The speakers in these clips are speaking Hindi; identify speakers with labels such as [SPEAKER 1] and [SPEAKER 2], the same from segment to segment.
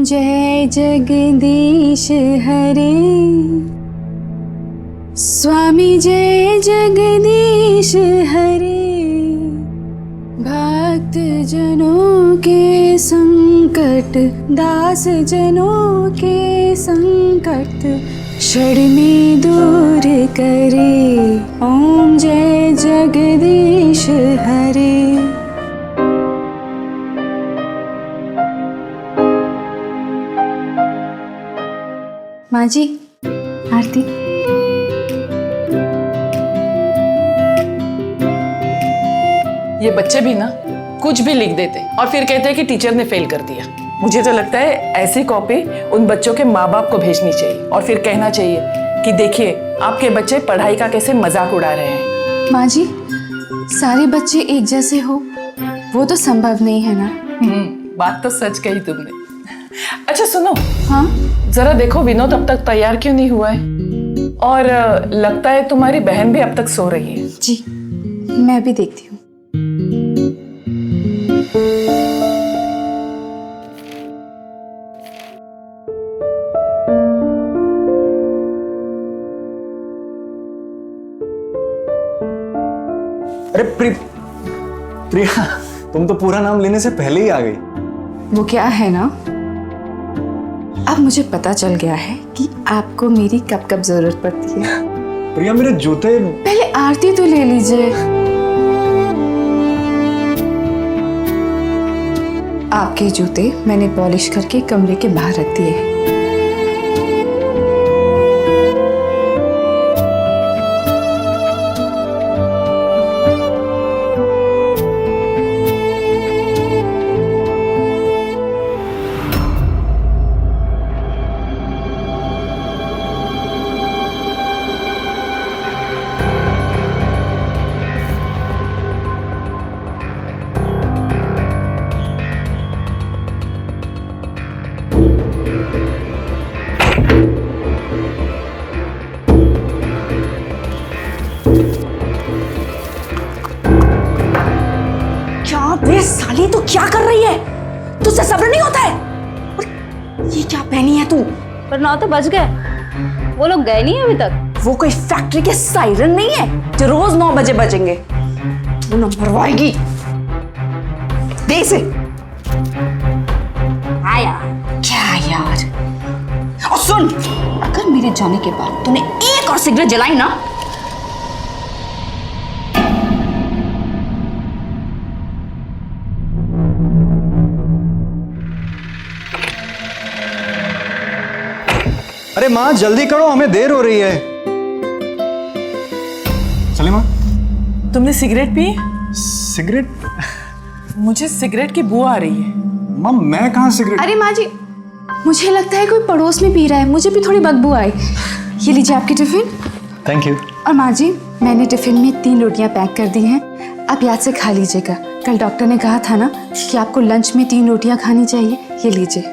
[SPEAKER 1] जय जगदीश हरे। स्वामी जय जगदीश हरे। भक्त जनों के संकट, दास जनों के संकट क्षण में दूर करे। ओम जय जगदीश हरे। माँ जी, आरती।
[SPEAKER 2] ये बच्चे भी ना कुछ भी लिख देते और फिर कहते हैं कि टीचर ने फेल कर दिया। मुझे तो लगता है ऐसी कॉपी उन बच्चों के माँ बाप को भेजनी चाहिए और फिर कहना चाहिए कि देखिए आपके बच्चे पढ़ाई का कैसे मजाक उड़ा रहे हैं।
[SPEAKER 1] माँ जी, सारे बच्चे एक जैसे हो वो तो संभव नहीं है ना।
[SPEAKER 2] बात तो सच कही तुमने। अच्छा सुनो,
[SPEAKER 1] हाँ
[SPEAKER 2] जरा देखो विनोद अब तक तैयार क्यों नहीं हुआ है? और लगता है तुम्हारी बहन भी अब तक सो रही है।
[SPEAKER 1] जी, मैं भी देखती हूँ।
[SPEAKER 3] अरे प्रिया, तुम तो पूरा नाम लेने से पहले ही आ गई।
[SPEAKER 1] वो क्या है ना, अब मुझे पता चल गया है कि आपको मेरी कब कब जरूरत पड़ती है।
[SPEAKER 3] प्रिया मेरे जूते।
[SPEAKER 1] पहले आरती तो ले लीजिए। आपके जूते मैंने पॉलिश करके कमरे के बाहर रख दिए हैं।
[SPEAKER 4] साली तू क्या कर रही है? तुझसे सब्र नहीं होता है? और ये क्या पहनी है तू?
[SPEAKER 5] पर 9 तो बज गए, वो लोग गए नहीं अभी तक।
[SPEAKER 4] वो कोई फैक्ट्री के सायरन नहीं है जो रोज 9 बजे बजेंगे। तू ना मरवाएगी। दे इसे। हाँ यार, क्या यार। और सुन, अगर मेरे जाने के बाद तूने एक और सिगरेट जलाई ना,
[SPEAKER 3] अरे माँ जल्दी करो, हमें देर हो रही है। चले माँ।
[SPEAKER 2] तुमने सिगरेट पी?
[SPEAKER 3] सिगरेट?
[SPEAKER 2] मुझे सिगरेट की बू आ रही है।
[SPEAKER 3] माँ मैं कहाँ सिगरेट?
[SPEAKER 1] अरे माँ जी, मुझे लगता है कोई पड़ोस में पी रहा है, मुझे भी थोड़ी बदबू आई। ये लीजिए आपकी टिफिन।
[SPEAKER 3] Thank you.
[SPEAKER 1] और माँ जी, मैंने टिफिन में 3 रोटियां पैक कर दी हैं, आप याद से खा लीजिएगा। कल डॉक्टर ने कहा था ना कि आपको लंच में 3 रोटियां खानी चाहिए। ये लीजिए।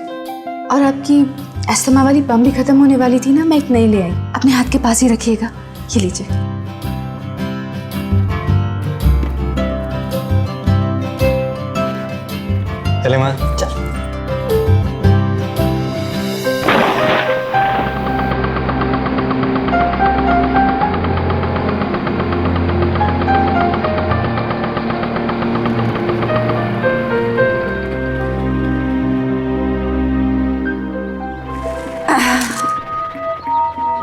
[SPEAKER 1] और आपकी अस्थमा वाली पम्प भी खत्म होने वाली थी ना, मैं एक नई ले आई, अपने हाथ के पास ही रखिएगा। ये लीजिए।
[SPEAKER 3] चले माँ।
[SPEAKER 2] चल।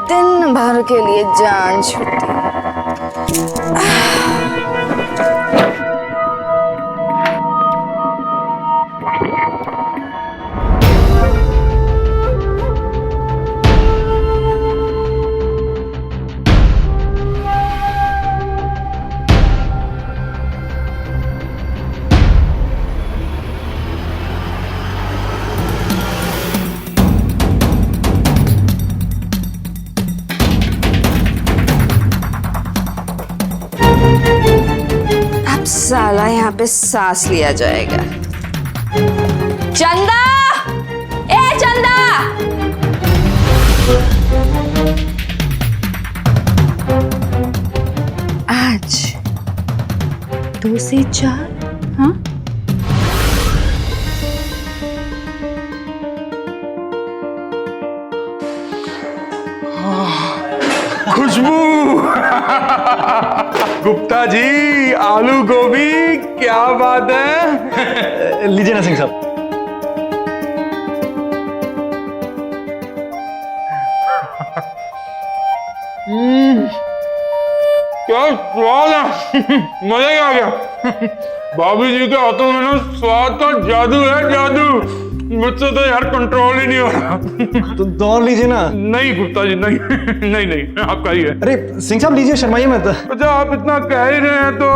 [SPEAKER 1] दिन भर के लिए जान छुट्टी। साला यहाँ पे सांस लिया जाएगा।
[SPEAKER 4] चंदा, ए चंदा,
[SPEAKER 1] आज 2 से 4। हाँ
[SPEAKER 6] खुशबू। गुप्ता जी, आलू गोभी, क्या बात है।
[SPEAKER 3] लीजिए ना सिंह साहब।
[SPEAKER 6] क्या स्वाद है। मजा ही आ गया। भाभी जी के हाथों में ना स्वाद का जादू है, जादू। मुझसे तो यार कंट्रोल ही नहीं हो रहा।
[SPEAKER 3] तो और लीजिए ना।
[SPEAKER 6] नहीं गुप्ता जी, नहीं नहीं नहीं, आपका ही है।
[SPEAKER 3] अरे सिंह साहब लीजिए, शर्माइए मत।
[SPEAKER 6] अच्छा आप इतना कह ही रहे हैं तो।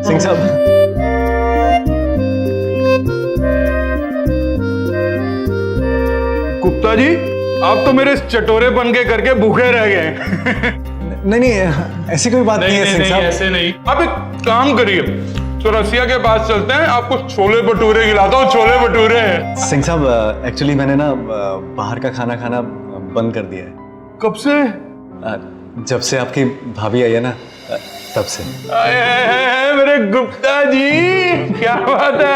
[SPEAKER 3] सिंह साहब
[SPEAKER 6] गुप्ता जी, आप तो मेरे इस चटोरेपन के करके भूखे रह गए।
[SPEAKER 3] नहीं, ऐसी कोई बात नहीं है सिंह साहब।
[SPEAKER 6] ऐसे नहीं। आप एक काम करिए, चौरसिया के पास चलते हैं, आपको छोले भटूरे खिलाता हूँ। छोले भटूरे।
[SPEAKER 3] सिंह साहब एक्चुअली मैंने ना बाहर का खाना खाना बंद कर दिया है।
[SPEAKER 6] कब से?
[SPEAKER 3] जब से आपकी भाभी आई है ना, तब से।
[SPEAKER 6] मेरे गुप्ता जी, क्या बात है।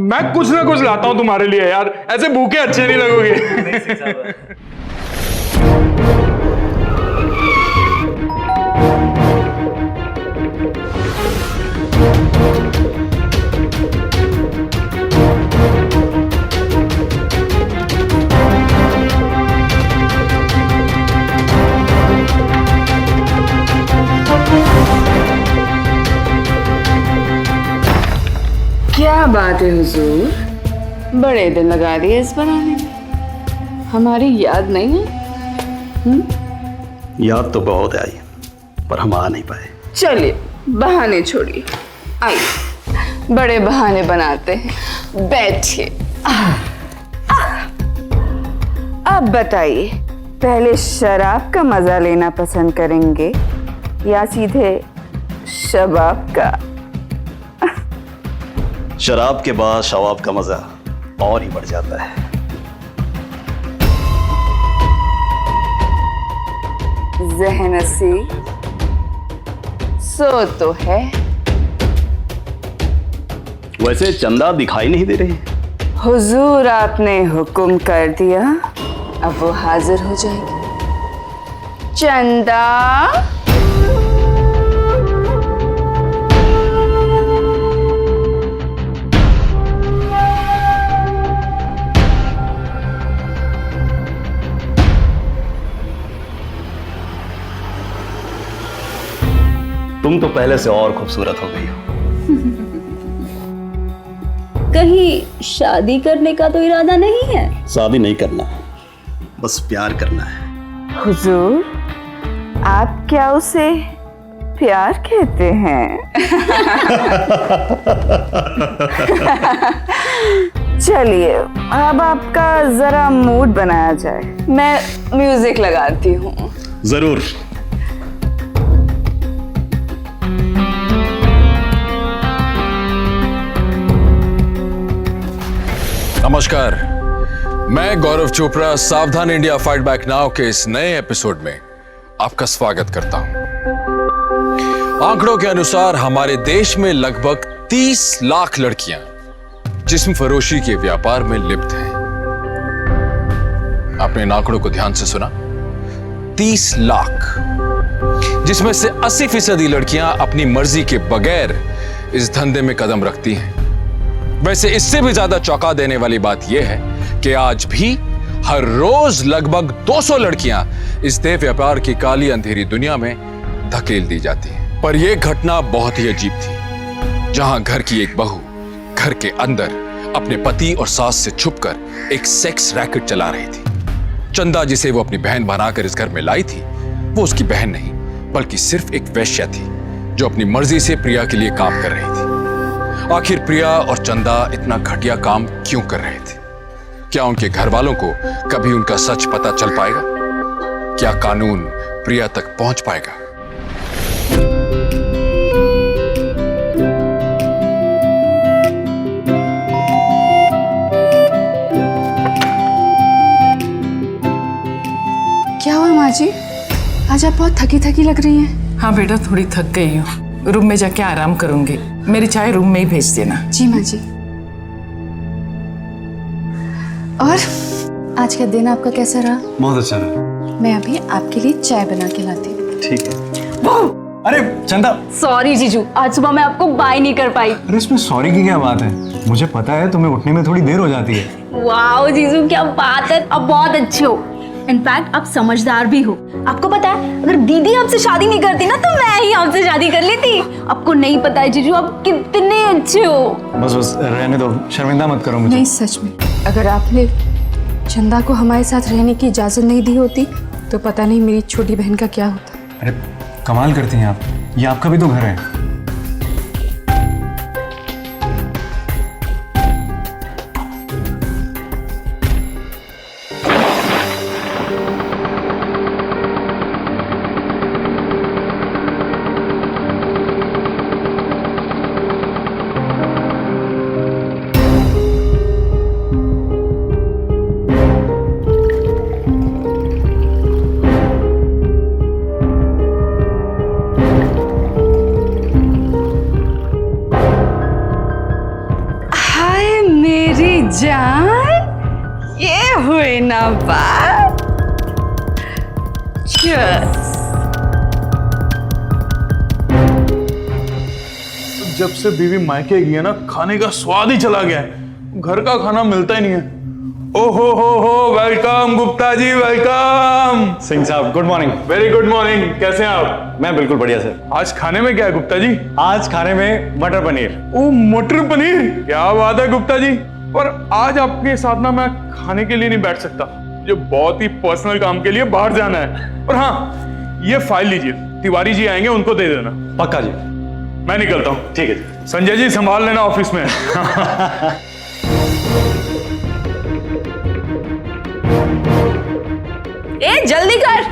[SPEAKER 6] मैं कुछ ना कुछ लाता हूँ तुम्हारे लिए यार, ऐसे भूखे अच्छे नहीं लगोगे।
[SPEAKER 2] क्या बात है हुजूर, बड़े दिन लगा दिए इस बनाने में। हमारी याद नहीं है?
[SPEAKER 7] याद तो बहुत आई, पर हम आ नहीं पाए।
[SPEAKER 2] चलिए बहाने छोड़िए, आइए बड़े बहाने बनाते हैं। बैठिए। अब बताइए, पहले शराब का मजा लेना पसंद करेंगे या सीधे शबाब का?
[SPEAKER 7] शराब के बाद शवाब का मजा और ही बढ़ जाता है।
[SPEAKER 2] ज़हनसी सो तो है।
[SPEAKER 7] वैसे चंदा दिखाई नहीं दे रही।
[SPEAKER 2] हुजूर आपने हुक्म कर दिया, अब वो हाजिर हो जाएगी। चंदा,
[SPEAKER 7] तुम तो पहले से और खूबसूरत हो गई हो।
[SPEAKER 5] कहीं शादी करने का तो इरादा नहीं है?
[SPEAKER 7] शादी नहीं करना, बस प्यार करना है।
[SPEAKER 2] हुजूर आप क्या उसे प्यार कहते हैं? चलिए अब आपका जरा मूड बनाया जाए, मैं म्यूजिक लगाती हूँ।
[SPEAKER 7] जरूर।
[SPEAKER 8] नमस्कार, मैं गौरव चोपड़ा सावधान इंडिया फाइट बैक नाउ के इस नए एपिसोड में आपका स्वागत करता हूं। आंकड़ों के अनुसार हमारे देश में लगभग 30 लाख लड़कियां जिस्म फरोशी के व्यापार में लिप्त हैं। आपने इन आंकड़ों को ध्यान से सुना? 30 लाख, जिसमें से 80% लड़कियां अपनी मर्जी के बगैर इस धंधे में कदम रखती हैं। वैसे इससे भी ज्यादा चौंका देने वाली बात यह है कि आज भी हर रोज लगभग 200 लड़कियां इस देह व्यापार की काली अंधेरी दुनिया में धकेल दी जाती हैं। पर यह घटना बहुत ही अजीब थी, जहां घर की एक बहू घर के अंदर अपने पति और सास से छुपकर एक सेक्स रैकेट चला रही थी। चंदा, जिसे वो अपनी बहन बनाकर इस घर में लाई थी, वो उसकी बहन नहीं बल्कि सिर्फ एक वेश्या थी जो अपनी मर्जी से प्रिया के लिए काम कर रही थी। आखिर प्रिया और चंदा इतना घटिया काम क्यों कर रहे थे? क्या उनके घर वालों को कभी उनका सच पता चल पाएगा? क्या कानून प्रिया तक पहुंच पाएगा?
[SPEAKER 1] क्या हुआ माँ जी, आज आप बहुत थकी थकी लग रही हैं।
[SPEAKER 2] हाँ बेटा, थोड़ी थक गई हूँ, रूम में जाके आराम करूंगी। मेरी चाय रूम में ही भेज देना।
[SPEAKER 1] जी माँ जी। और आज का दिन आपका कैसा रहा?
[SPEAKER 3] बहुत अच्छा रहा।
[SPEAKER 1] मैं अभी आपके लिए चाय बना के लाती हूँ।
[SPEAKER 3] ठीक है। अरे चंदा,
[SPEAKER 5] सॉरी जीजू, आज सुबह मैं आपको बाय नहीं कर पाई।
[SPEAKER 3] अरे इसमें सॉरी की क्या बात है? मुझे पता है तुम्हें उठने में थोड़ी देर हो जाती है।
[SPEAKER 5] वाओ जीजू, क्या बात है, अब बहुत अच्छे हो। इनफैक्ट आप समझदार भी हो। आपको पता है, अगर दीदी आपसे शादी नहीं करती ना, तो मैं ही आपसे शादी कर लेती। आपको नहीं पता है जीजू, आप कितने अच्छे हो।
[SPEAKER 3] बस बस रहने दो, शर्मिंदा मत करो मुझे।
[SPEAKER 1] नहीं, सच में अगर आपने चंदा को हमारे साथ रहने की इजाजत नहीं दी होती तो पता नहीं मेरी छोटी बहन का क्या होता।
[SPEAKER 3] अरे कमाल करती हैं आप, ये आपका भी तो घर है।
[SPEAKER 4] जान, ये हुई ना बात। Cheers.
[SPEAKER 6] जब से बीवी मायके गई है ना, खाने का स्वाद ही चला गया है। घर का खाना मिलता ही नहीं है। ओहो हो, वेलकम गुप्ता जी, वेलकम।
[SPEAKER 3] सिंह साहब, good morning.
[SPEAKER 6] Very good morning, कैसे हैं आप?
[SPEAKER 3] मैं बिल्कुल बढ़िया सर।
[SPEAKER 6] आज खाने में क्या है गुप्ता जी?
[SPEAKER 3] आज खाने में मटर पनीर।
[SPEAKER 6] ओ, मटर पनीर, क्या बात है गुप्ता जी। पर आज आपके साथ ना मैं खाने के लिए नहीं बैठ सकता, जो बहुत ही पर्सनल काम के लिए बाहर जाना है। पर हाँ, ये फाइल लीजिए, तिवारी जी आएंगे, उनको दे देना।
[SPEAKER 3] पक्का जी।
[SPEAKER 6] मैं निकलता हूँ।
[SPEAKER 3] ठीक है जी।
[SPEAKER 6] संजय जी संभाल लेना ऑफिस में।
[SPEAKER 4] ए जल्दी कर।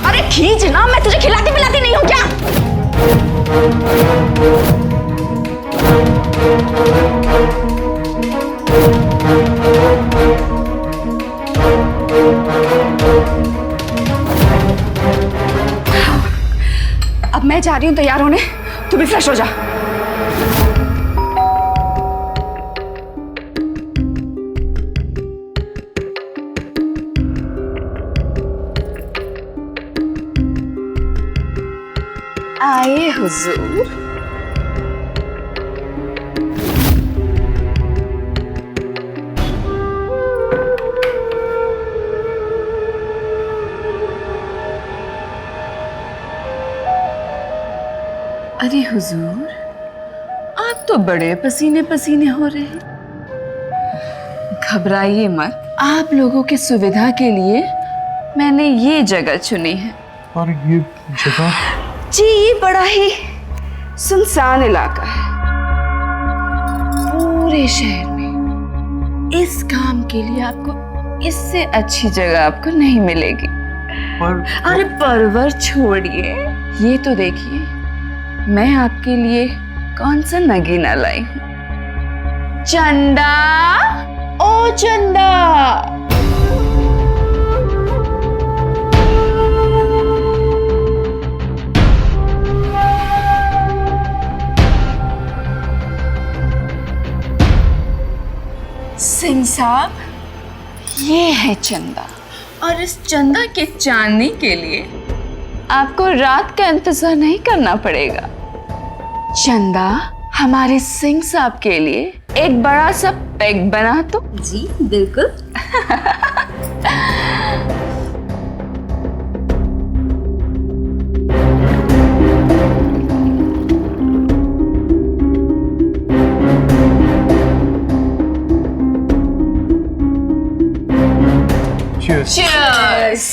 [SPEAKER 4] अरे खींच ना, मैं तुझे खिलाती पिलाती नहीं हूँ क्या?
[SPEAKER 1] अब मैं जा रही हूँ तैयार होने, तू भी फ्रेश हो जा।
[SPEAKER 4] आए हुजूर। अरे हुजूर, आप तो बड़े पसीने पसीने हो रहे हैं। घबराइए मत, आप लोगों की सुविधा के लिए मैंने ये जगह चुनी है।
[SPEAKER 6] और ये जगह?
[SPEAKER 4] जी, ये बड़ा ही सुनसान इलाका है। पूरे शहर में इस काम के लिए आपको इससे अच्छी जगह आपको नहीं मिलेगी। अरे परवर छोड़िए, ये तो देखिए मैं आपके लिए कौन सा नगीना लाई हूं। चंदा, ओ चंदा। सिंह साहब, ये है चंदा, और इस चंदा के चांदनी के लिए आपको रात का इंतजार नहीं करना पड़ेगा। चंदा, हमारे सिंह साहब के लिए एक बड़ा सा पेग बना दो।
[SPEAKER 5] जी बिल्कुल।
[SPEAKER 4] Cheers.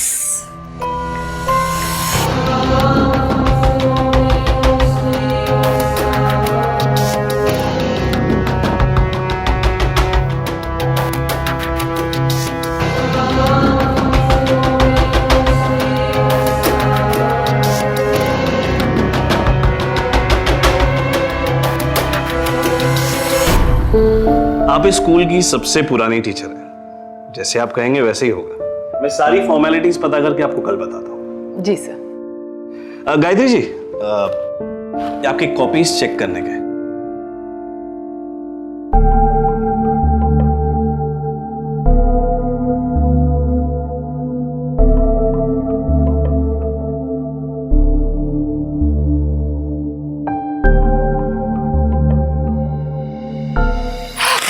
[SPEAKER 7] आप इस स्कूल की सबसे पुरानी टीचर हैं। जैसे आप कहेंगे वैसे ही होगा। मैं सारी फॉर्मेलिटीज पता करके आपको कल बताता हूँ।
[SPEAKER 2] जी सर।
[SPEAKER 7] गायत्री जी, ये आपकी कॉपीज चेक करने के।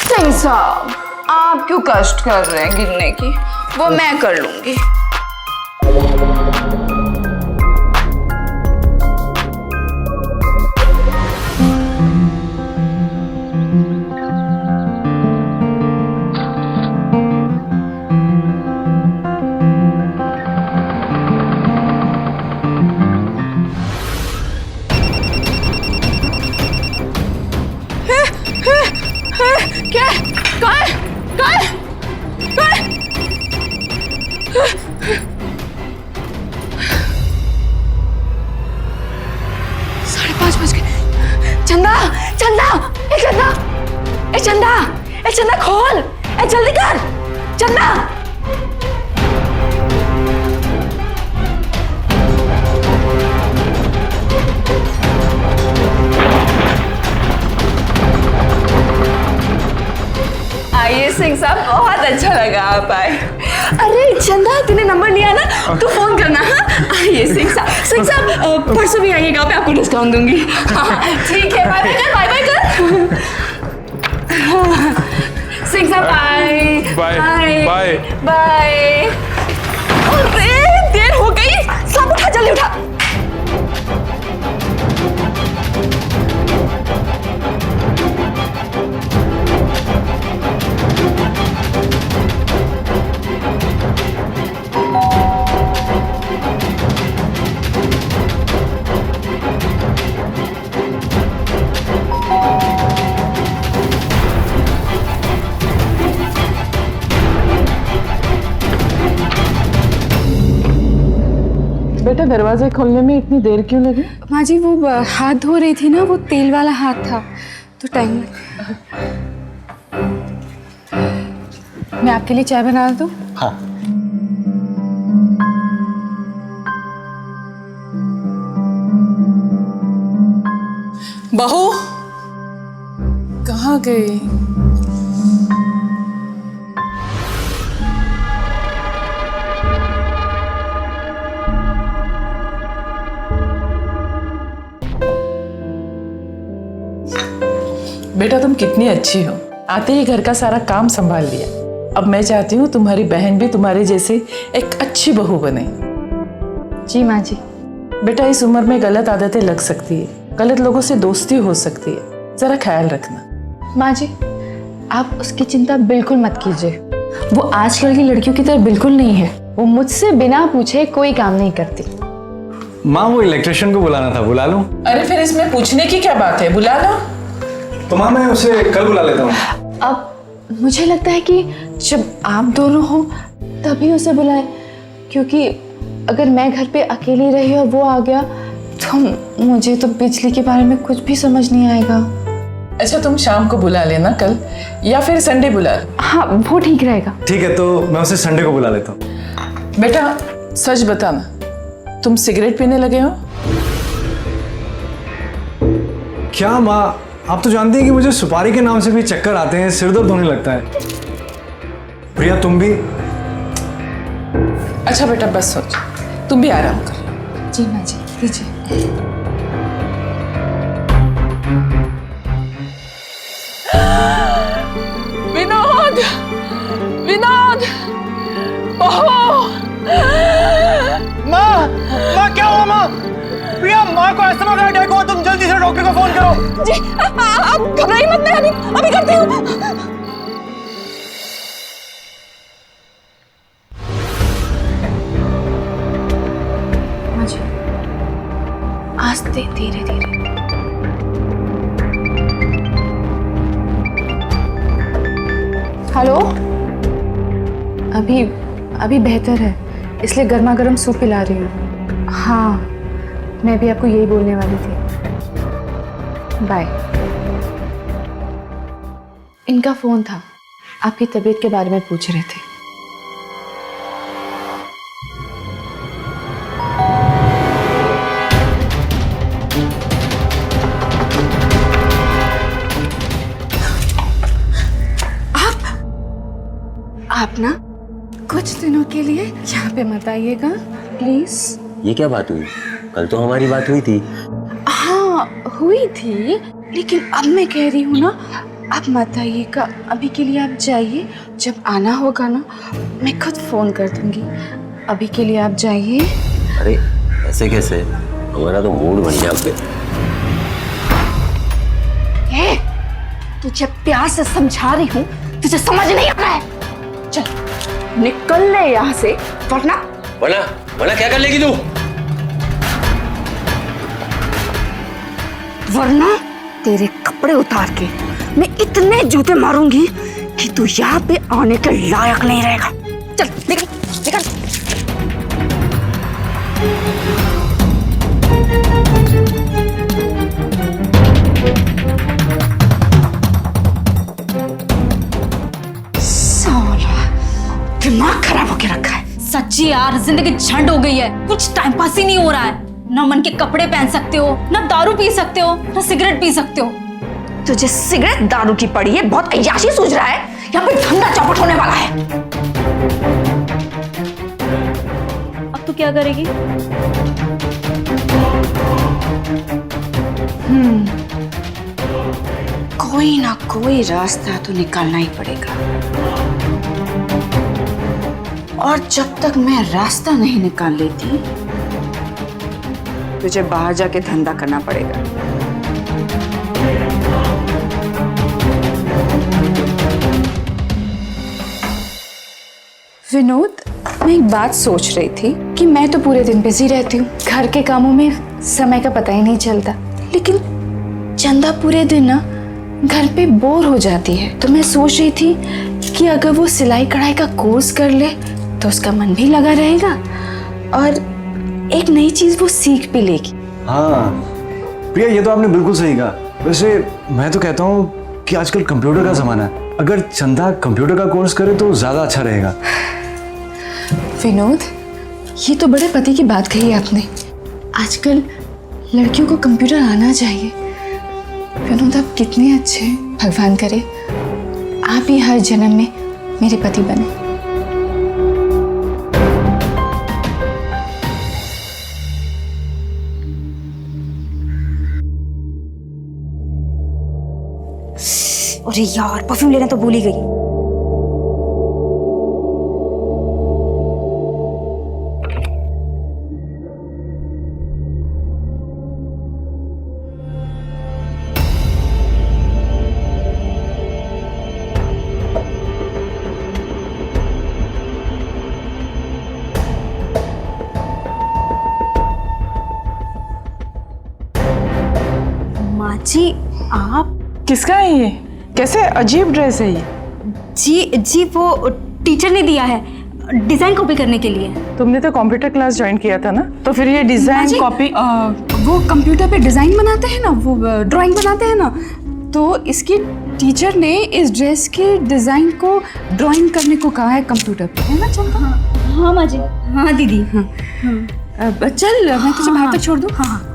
[SPEAKER 4] सिंह साहब, आप क्यों कष्ट कर रहे हैं गिनने की? वो मैं कर लूंगी। क्या? कहाँ? 5:30 बज गए। चंदा, चंदा, ए चंदा, ए चंदा, ए चंदा खोल, ए जल्दी कर, चंदा। आइए सिंह साहब, बहुत अच्छा लगा आप आए। अरे चंदा, तूने नंबर लिया ना, तो फोन करना। हाँ आइए सिंह साहब, परसों भी आइएगा, मैं आपको डिस्काउंट दूंगी। हाँ ठीक है, बाय बाय कर, बाय बाय कर। सिंह साहब बाय
[SPEAKER 6] बाय बाय
[SPEAKER 4] बाय। अरे देर हो गई, सब उठा, जल्दी उठा।
[SPEAKER 2] बेटा दरवाजे खोलने में इतनी देर क्यों लगी?
[SPEAKER 1] माँ जी वो हाथ धो रही थी ना, वो तेल वाला हाथ था तो टाइम लगा। मैं आपके लिए चाय बना दूँ?
[SPEAKER 3] हाँ।
[SPEAKER 2] बहू कहाँ गई? बेटा तुम कितनी अच्छी हो, आते ही घर का सारा काम संभाल लिया। अब मैं चाहती हूँ तुम्हारी बहन भी तुम्हारे जैसी एक अच्छी बहू बने।
[SPEAKER 1] जी माँ जी।
[SPEAKER 2] बेटा इस उम्र में गलत आदतें लग सकती है, गलत लोगों से दोस्ती हो सकती है, जरा ख्याल रखना।
[SPEAKER 1] माँ जी आप उसकी चिंता बिल्कुल मत कीजिए, वो आजकल की लड़कियों की तरह बिल्कुल नहीं है। वो मुझसे बिना पूछे कोई काम नहीं करती।
[SPEAKER 3] माँ वो इलेक्ट्रिशियन को बुलाना था, बुला लूं?
[SPEAKER 2] अरे फिर इसमें पूछने की क्या बात है, बुला लो।
[SPEAKER 3] तो माँ मैं उसे कल बुला लेता हूँ।
[SPEAKER 1] अब मुझे लगता है कि जब आप दोनों हो तभी उसे बुलाए, क्योंकि अगर मैं घर पे अकेली रही और वो आ गया तो मुझे तो बिजली के बारे में कुछ भी समझ नहीं आएगा।
[SPEAKER 2] अच्छा तुम शाम को बुला लेना कल, या फिर संडे बुला।
[SPEAKER 1] हाँ वो ठीक रहेगा।
[SPEAKER 3] ठीक है तो मैं उसे संडे को बुला लेता हूँ।
[SPEAKER 2] बेटा सच बताना, तुम सिगरेट पीने लगे हो?
[SPEAKER 3] क्या माँ, आप तो जानती हैं कि मुझे सुपारी के नाम से भी चक्कर आते हैं, सिर दर्द होने लगता है। प्रिया तुम भी?
[SPEAKER 2] अच्छा बेटा बस सोच, तुम भी आराम करो।
[SPEAKER 1] जी माँ जी लीजिए।
[SPEAKER 2] विनोद, विनोद, बहू।
[SPEAKER 9] माँ, माँ क्या हुआ माँ? प्रिया माँ को एस्मा का अटैक हुआ, तुम जल्दी से डॉक्टर को फोन करो।
[SPEAKER 4] जी आप घबराइए मत, मैं अभी करती हूँ।
[SPEAKER 1] माँ जी आस्ते धीरे धीरे। हेलो, अभी बेहतर है, इसलिए गर्मा गर्म सूप पिला रही हूँ। हाँ मैं भी आपको यही बोलने वाली थी। बाय। इनका फोन था, आपकी तबीयत के बारे में पूछ रहे थे। आप ना कुछ दिनों के लिए यहाँ पे मत आइएगा प्लीज।
[SPEAKER 10] ये क्या बात हुई? कल तो हमारी बात हुई थी।
[SPEAKER 1] हाँ हुई थी, लेकिन अब मैं कह रही हूँ ना, आप मत आइएगा, अभी के लिए आप जाइए। जब आना होगा ना मैं खुद फोन कर दूंगी। अभी के लिए आप जाइए।
[SPEAKER 10] अरे ऐसे कैसे? हमारा तो मूड बन गया पे।
[SPEAKER 5] तुझे प्यार से समझा रही हूँ, तुझे समझ नहीं आ रहा है। चल निकल ले यहाँ से, वरना
[SPEAKER 10] वरना वरना क्या कर लेगी तू?
[SPEAKER 5] वरना तेरे कपड़े उतार के मैं इतने जूते मारूंगी कि तू यहाँ पे आने के लायक नहीं रहेगा। चल निकल निकल। साला दिमाग खराब होके रखा है।
[SPEAKER 11] सच्ची यार जिंदगी झंड हो गई है, कुछ टाइम पास ही नहीं हो रहा है। ना मन के कपड़े पहन सकते हो, ना दारू पी सकते हो, ना सिगरेट पी सकते हो।
[SPEAKER 5] तुझे सिगरेट दारू की पड़ी है, बहुत अय्याशी सूझ रहा है। यहाँ पे धंधा चौपट होने वाला है।
[SPEAKER 11] अब तो क्या करेगी?
[SPEAKER 1] कोई ना कोई रास्ता तो निकालना ही पड़ेगा, और जब तक मैं रास्ता नहीं निकाल लेती तुझे बाहर जाके धंधा करना पड़ेगा। विनोद, मैं एक बात सोच रही थी कि मैं तो पूरे दिन बिजी रहती हूँ, घर के कामों में समय का पता ही नहीं चलता, लेकिन चंदा पूरे दिन ना घर पे बोर हो जाती है। तो मैं सोच रही थी कि अगर वो सिलाई कढ़ाई का कोर्स कर ले तो उसका मन भी लगा रहेगा और एक नई चीज वो सीख भी लेगी।
[SPEAKER 3] हाँ प्रिया, ये तो आपने बिल्कुल सही कहा। वैसे मैं तो कहता हूँ कि आजकल कंप्यूटर का जमाना है, अगर चंदा कंप्यूटर का कोर्स करे तो ज्यादा अच्छा रहेगा।
[SPEAKER 1] विनोद, ये तो बड़े पति की बात कही आपने। आजकल लड़कियों को कंप्यूटर आना चाहिए। विनोद, आप कितने अच्छे हैं। भगवान करे आप ही हर जन्म में मेरे पति बने।
[SPEAKER 5] अरे यार, परफ्यूम लेना तो भूल ही गई।
[SPEAKER 11] माँ जी आप?
[SPEAKER 2] किसका है ये? कैसे अजीब ड्रेस है ये?
[SPEAKER 11] जी वो टीचर ने दिया है डिजाइन कॉपी करने के लिए।
[SPEAKER 2] तुमने तो कंप्यूटर क्लास ज्वाइन किया था ना, तो फिर ये डिजाइन कॉपी।
[SPEAKER 1] वो कंप्यूटर पे डिजाइन बनाते हैं ना, वो ड्राइंग बनाते हैं ना, तो इसकी टीचर ने इस ड्रेस के डिजाइन को ड्राइंग करने को कहा है कंप्यूटर पे, है ना चंदा?
[SPEAKER 11] हाँ माँ जी। हाँ दीदी।
[SPEAKER 1] अब चल मैं तुझे बाहर तक छोड़ दूँ। हाँ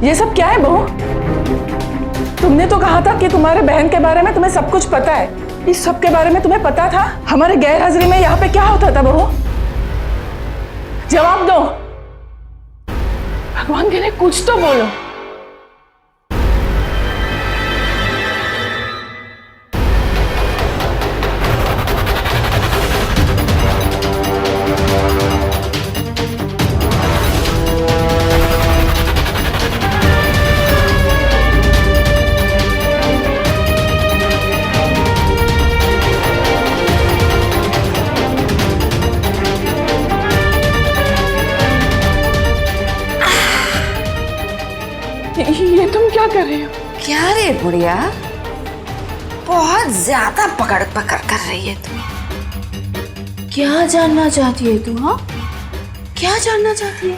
[SPEAKER 2] ये सब क्या है बहू? तुमने तो कहा था कि तुम्हारे बहन के बारे में तुम्हें सब कुछ पता है। इस सब के बारे में तुम्हें पता था? हमारे गैर हाजिरी में यहाँ पे क्या होता था बहू? जवाब दो, भगवान के लिए कुछ तो बोलो।
[SPEAKER 4] बुढ़िया, बहुत ज्यादा पकड़ पकड़ कर रही है तू। क्या जानना चाहती है तू? हाँ, क्या जानना चाहती है?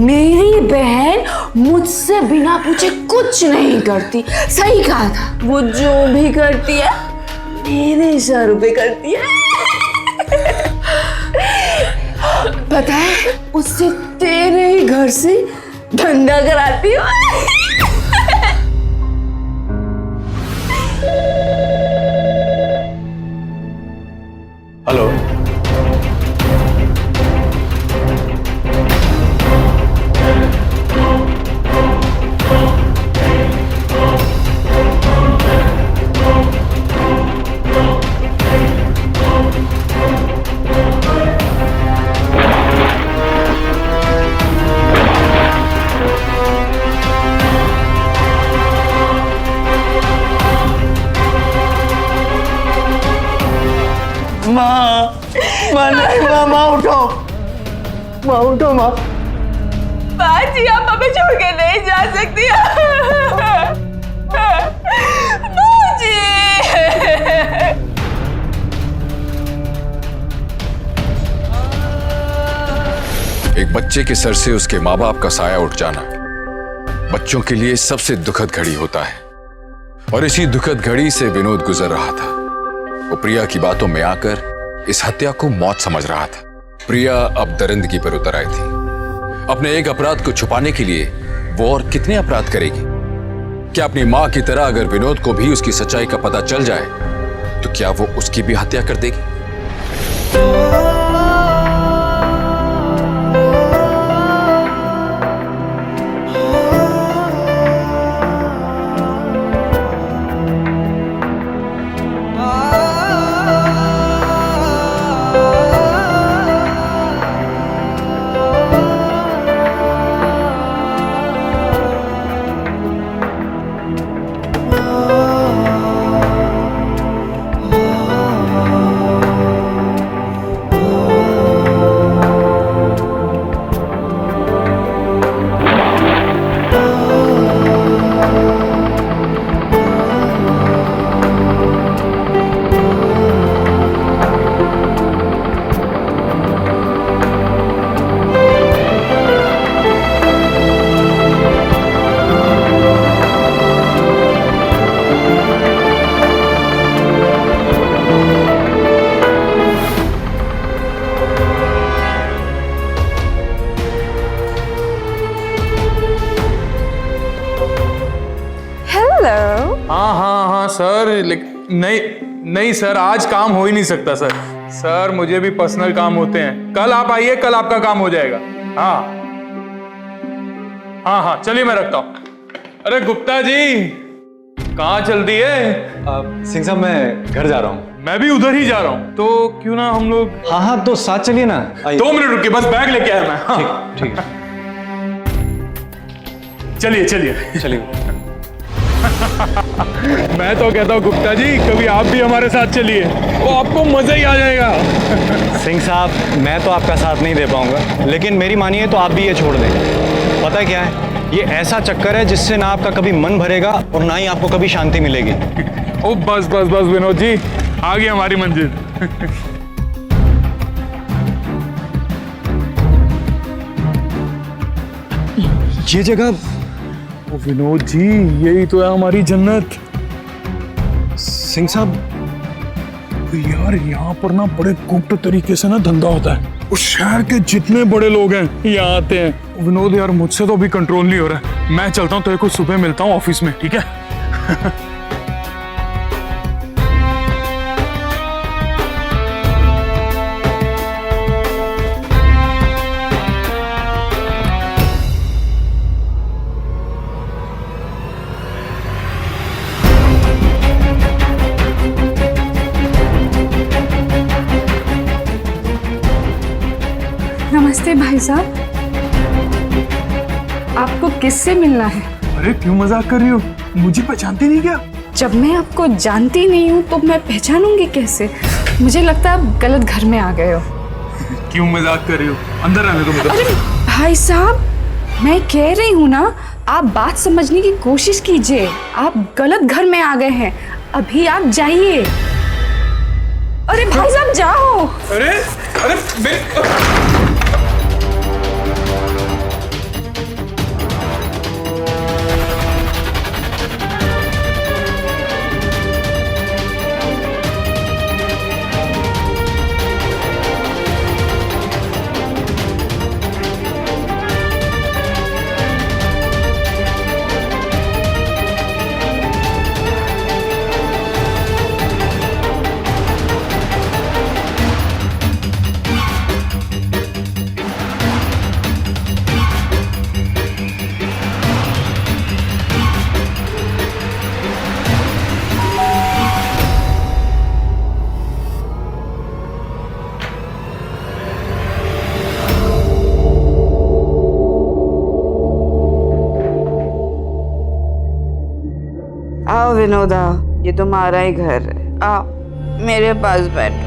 [SPEAKER 4] मेरी बहन मुझसे बिना पूछे कुछ नहीं करती। सही कहा था, वो जो भी करती है मेरे सर पे करती है। पता है, उससे तेरे ही घर से धंधा कराती हूँ।
[SPEAKER 3] हेलो।
[SPEAKER 9] माँ उठो माँ।
[SPEAKER 4] बाजी, आप हमें छोड़ के नहीं जा सकती। बाजी।
[SPEAKER 8] एक बच्चे के सर से उसके माँ बाप का साया उठ जाना बच्चों के लिए सबसे दुखद घड़ी होता है, और इसी दुखद घड़ी से विनोद गुजर रहा था। वो प्रिया की बातों में आकर इस हत्या को मौत समझ रहा था। प्रिया अब दरिंदगी पर उतर आई थी। अपने एक अपराध को छुपाने के लिए वो और कितने अपराध करेगी? क्या अपनी मां की तरह अगर विनोद को भी उसकी सच्चाई का पता चल जाए तो क्या वो उसकी भी हत्या कर देगी?
[SPEAKER 6] हाँ सर, लेकिन नहीं सर, आज काम हो ही नहीं सकता सर। सर मुझे भी पर्सनल काम होते हैं। कल आप आइए, कल आपका काम हो जाएगा। हाँ चलिए मैं रखता हूँ। अरे गुप्ता जी, कहाँ चल दी है?
[SPEAKER 3] सिंह साहब, मैं घर जा रहा हूँ।
[SPEAKER 6] मैं भी उधर ही जा रहा हूँ, तो क्यों ना हम लोग।
[SPEAKER 3] हाँ तो साथ चलिए ना।
[SPEAKER 6] 2 मिनट रुकिए, बस बैग लेके आया मैं। हाँ।
[SPEAKER 3] ठीक है।
[SPEAKER 6] चलिए। मैं तो कहता हूँ गुप्ता जी, कभी आप भी हमारे साथ चलिए, वो आपको मजा ही आ जाएगा।
[SPEAKER 3] सिंह साहब, मैं तो आपका साथ नहीं दे पाऊंगा, लेकिन मेरी मानिए तो आप भी ये छोड़ दें। पता है क्या है, ये ऐसा चक्कर है जिससे ना आपका कभी मन भरेगा और ना ही आपको कभी शांति मिलेगी।
[SPEAKER 6] ओ बस विनोद जी, आ गई हमारी मंजिल।
[SPEAKER 3] ये जगह।
[SPEAKER 6] ओ विनोद जी, यही तो है हमारी जन्नत।
[SPEAKER 3] सिंह साहब,
[SPEAKER 6] यार यहाँ पर ना बड़े गुप्त तरीके से ना धंधा होता है। उस शहर के जितने बड़े लोग हैं यहाँ आते हैं। विनोद यार, मुझसे तो अभी कंट्रोल नहीं हो रहा है। मैं चलता हूँ, तो एक सुबह मिलता हूँ ऑफिस में, ठीक है?
[SPEAKER 1] नमस्ते भाई साहब, आपको किससे मिलना है?
[SPEAKER 6] अरे क्यों मजाक कर रही हो? मुझे पहचानती नहीं क्या?
[SPEAKER 1] जब मैं आपको जानती नहीं हूँ तो मैं पहचानूंगी कैसे? मुझे लगता है आप गलत घर में आ गए हो।
[SPEAKER 6] क्यों मजाक कर रही हो? अंदर आने दो मुझे।
[SPEAKER 1] अरे भाई साहब, मैं कह रही हूँ ना, आप बात समझने की कोशिश कीजिए। आप गलत घर में आ गए हैं, अभी आप जाइए। अरे भाई साहब जाओ।
[SPEAKER 6] अरे अरे
[SPEAKER 4] आओ विनोदा, ये तुम्हारा ही घर है। आओ मेरे पास बैठो,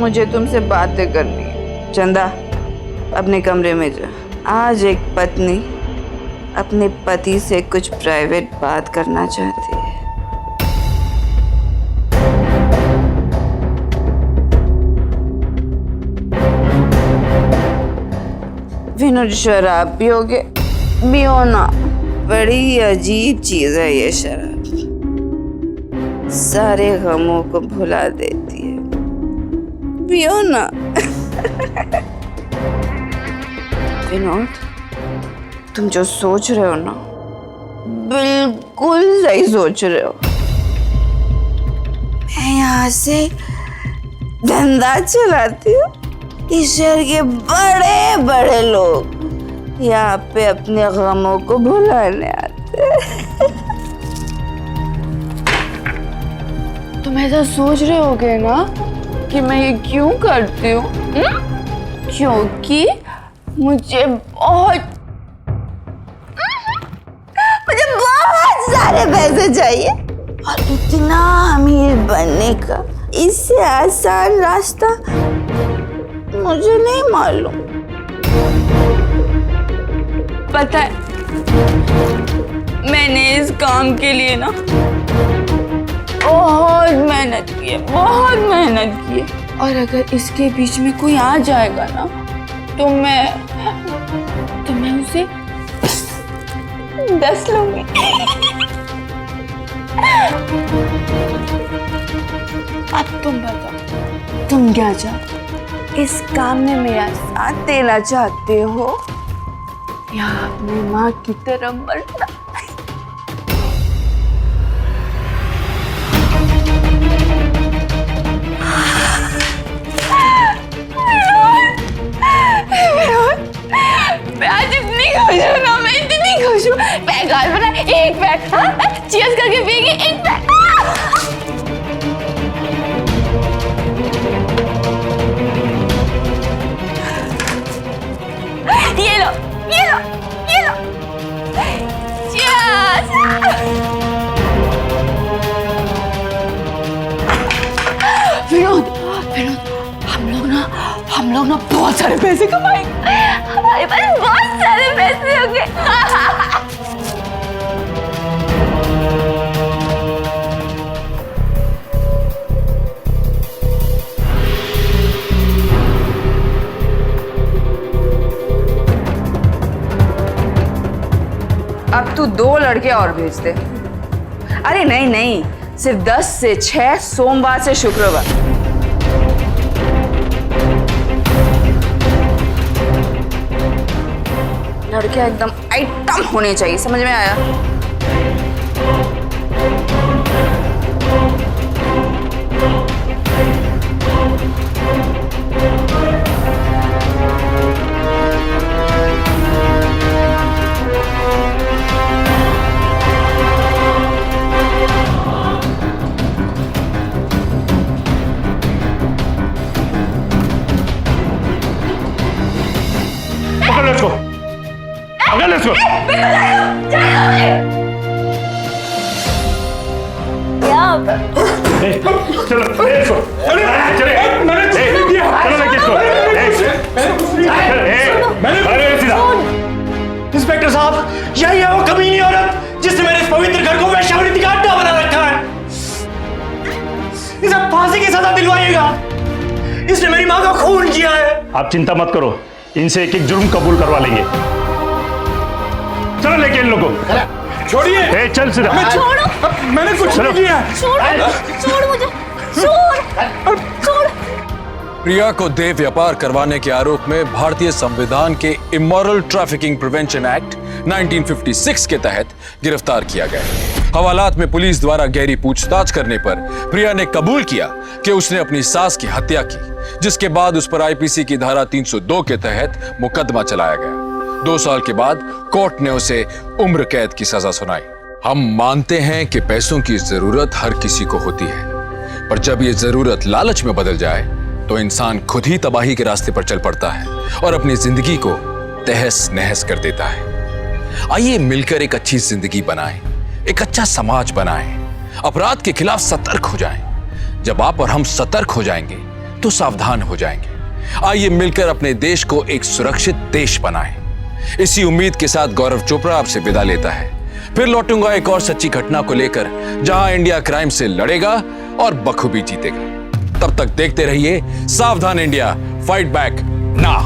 [SPEAKER 4] मुझे तुमसे बातें करनी है। चंदा अपने कमरे में जा। आज एक पत्नी अपने पति से कुछ प्राइवेट बात करना चाहती है। विनोद शराब पियोगे? पियो ना, बड़ी अजीब चीज है ये शराब, सारे गमों को भुला देती है। पियो ना। विनोद, तुम जो सोच रहे हो ना, बिल्कुल सही सोच रहे हो। मैं यहाँ से धंधा चलाती हूँ। इस शहर के बड़े बड़े लोग यहाँ पे अपने गमों को भुलाने आते हैं। तुम ऐसा सोच रहे होगे ना कि मैं ये क्यों करती हूँ? क्योंकि मुझे बहुत सारे पैसे चाहिए और इतना अमीर बनने का इससे आसान रास्ता मुझे नहीं मालूम। पता है, मैंने इस काम के लिए ना बहुत मेहनत की है, बहुत मेहनत की है। और अगर इसके बीच में कोई आ जाएगा ना तो मैं उसे 10 लूंगी। अब तुम बताओ, तुम क्या चाहते हो? इस काम में मेरा साथ देना चाहते हो या अपनी माँ की तरह मरना? मैं आज इतनी खुश हूँ ना, मैं इतनी खुश हूँ। पैक आज बना, एक पैक चीयर्स करके पिएंगे, एक पैक। ये लो, ये लो, ये लो। चीयर्स। विनोद, विनोद, हम लोग ना बहुत सारे पैसे कमाएंगे। हमारे पास बहुत सारे पैसे होंगे। अब तू 2 लड़के और भेज दे। अरे नहीं नहीं, सिर्फ 10 से 6 सोमवार से शुक्रवार। लड़के एकदम आइटम होने चाहिए, समझ में आया?
[SPEAKER 6] पकड़ इसको, पकड़ इसको। चलो इसको, चलो लेके इसको।
[SPEAKER 9] इसने मेरी माँ का खून किया है।
[SPEAKER 12] आप चिंता मत करो, इनसे एक एक जुर्म कबूल करवा लेंगे। चलो लेके इन लोगों को।
[SPEAKER 6] छोड़िए,
[SPEAKER 12] चल सीधा।
[SPEAKER 6] मैंने कुछ नहीं किया।
[SPEAKER 5] छोड़ मुझे, छोड़।
[SPEAKER 8] प्रिया को देह व्यापार करवाने के आरोप में भारतीय संविधान के इमोरल ट्रैफिकिंग प्रिवेंशन एक्ट 1956 के तहत गिरफ्तार किया गया। हवालात में पुलिस द्वारा गहरी पूछताछ करने पर प्रिया ने कबूल किया कि उसने अपनी सास की हत्या की, जिसके बाद उस पर आईपीसी की धारा 302 के तहत मुकदमा चलाया गया। 2 साल के बाद कोर्ट ने उसे उम्र कैद की सजा सुनाई। हम मानते हैं कि पैसों की जरूरत हर किसी को होती है, पर जब ये जरूरत लालच में बदल जाए तो इंसान खुद ही तबाही के रास्ते पर चल पड़ता है और अपनी जिंदगी को तहस नहस कर देता है। आइए मिलकर एक अच्छी जिंदगी बनाएं, एक अच्छा समाज बनाएं, अपराध के खिलाफ सतर्क हो जाएं। जब आप और हम सतर्क हो जाएंगे तो सावधान हो जाएंगे। आइए मिलकर अपने देश को एक सुरक्षित देश बनाएं। इसी उम्मीद के साथ गौरव चोपड़ा आपसे विदा लेता है। फिर लौटूंगा एक और सच्ची घटना को लेकर, जहां इंडिया क्राइम से लड़ेगा और बखूबी जीतेगा। तब तक देखते रहिए सावधान इंडिया, फाइट बैक नाउ।